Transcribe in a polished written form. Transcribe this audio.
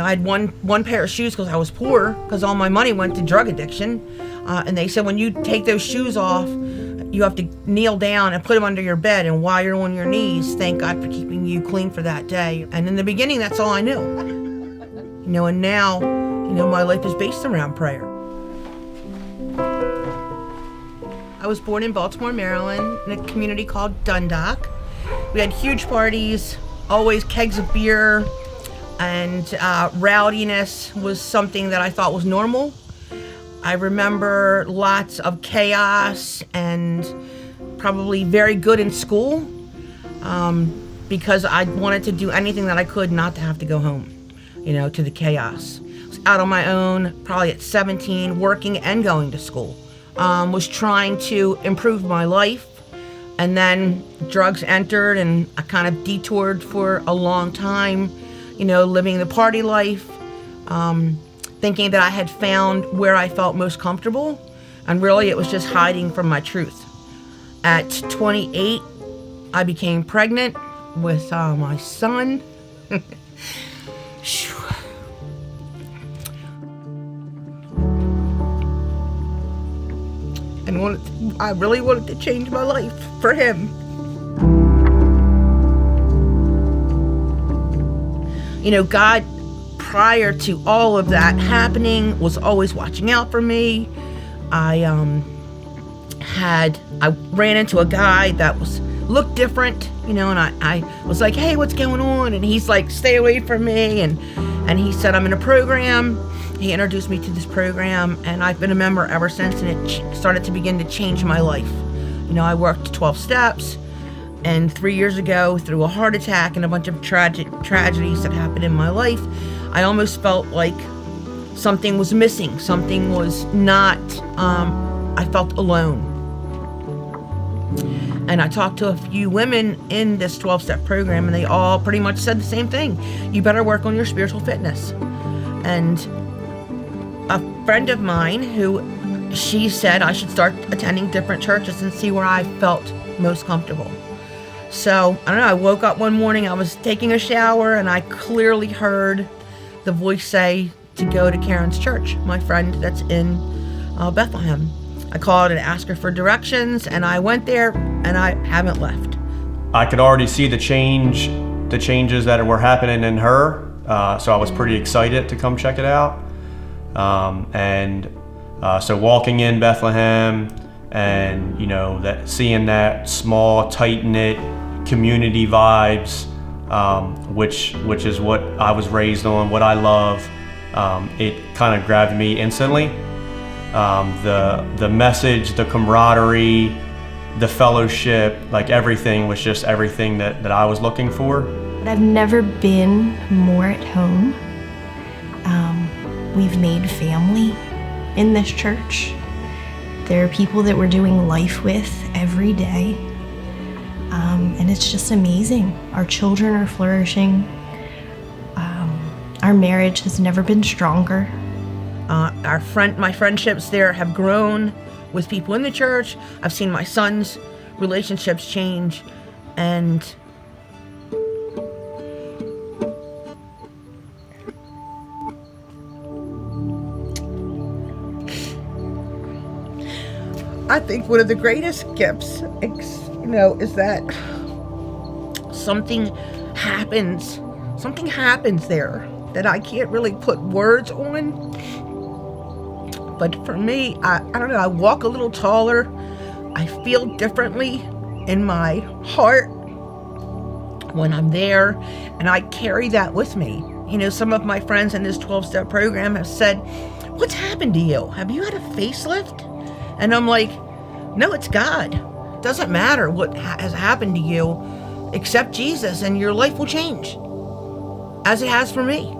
I had one pair of shoes because I was poor, because all my money went to drug addiction. And they said, when you take those shoes off, you have to kneel down and put them under your bed. And while you're on your knees, thank God for keeping you clean for that day. And in the beginning, that's all I knew. And now, my life is based around prayer. I was born in Baltimore, Maryland, in a community called Dundalk. We had huge parties, always kegs of beer, and rowdiness was something that I thought was normal. I remember lots of chaos and probably very good in school because I wanted to do anything that I could not to have to go home, to the chaos. I was out on my own, probably at 17, working and going to school. Was trying to improve my life, and then drugs entered and I kind of detoured for a long time, living the party life, thinking that I had found where I felt most comfortable, and really it was just hiding from my truth. At 28, I became pregnant with my son. And I really wanted to change my life for him. God, prior to all of that happening, was always watching out for me. I ran into a guy that looked different, and I was like, hey, what's going on? And he's like, stay away from me. And he said, I'm in a program. He introduced me to this program, and I've been a member ever since, and it started to begin to change my life. I worked 12 steps, and 3 years ago, through a heart attack and a bunch of tragedies that happened in my life, I almost felt like something was missing. Something was not, I felt alone. And I talked to a few women in this 12-step program, and they all pretty much said the same thing. You better work on your spiritual fitness. And a friend of mine she said I should start attending different churches and see where I felt most comfortable. So, I don't know, I woke up one morning, I was taking a shower, and I clearly heard the voice say to go to Karen's church, my friend that's in Bethlehem. I called and asked her for directions, and I went there, and I haven't left. I could already see the changes that were happening in her, so I was pretty excited to come check it out. So walking in Bethlehem and, seeing that small, tight-knit community vibes, which is what I was raised on, what I love, it kind of grabbed me instantly. The message, the camaraderie, the fellowship, like everything was just everything that I was looking for. I've never been more at home. We've made family in this church. There are people that we're doing life with every day. And it's just amazing. Our children are flourishing. Our marriage has never been stronger. My friendships there have grown with people in the church. I've seen my son's relationships change, and I think one of the greatest gifts, is that something happens there that I can't really put words on. But for me, I don't know, I walk a little taller. I feel differently in my heart when I'm there, and I carry that with me. Some of my friends in this 12-step program have said, what's happened to you? Have you had a facelift? And I'm like, no, it's God. It doesn't matter what has happened to you. Accept Jesus and your life will change, as it has for me.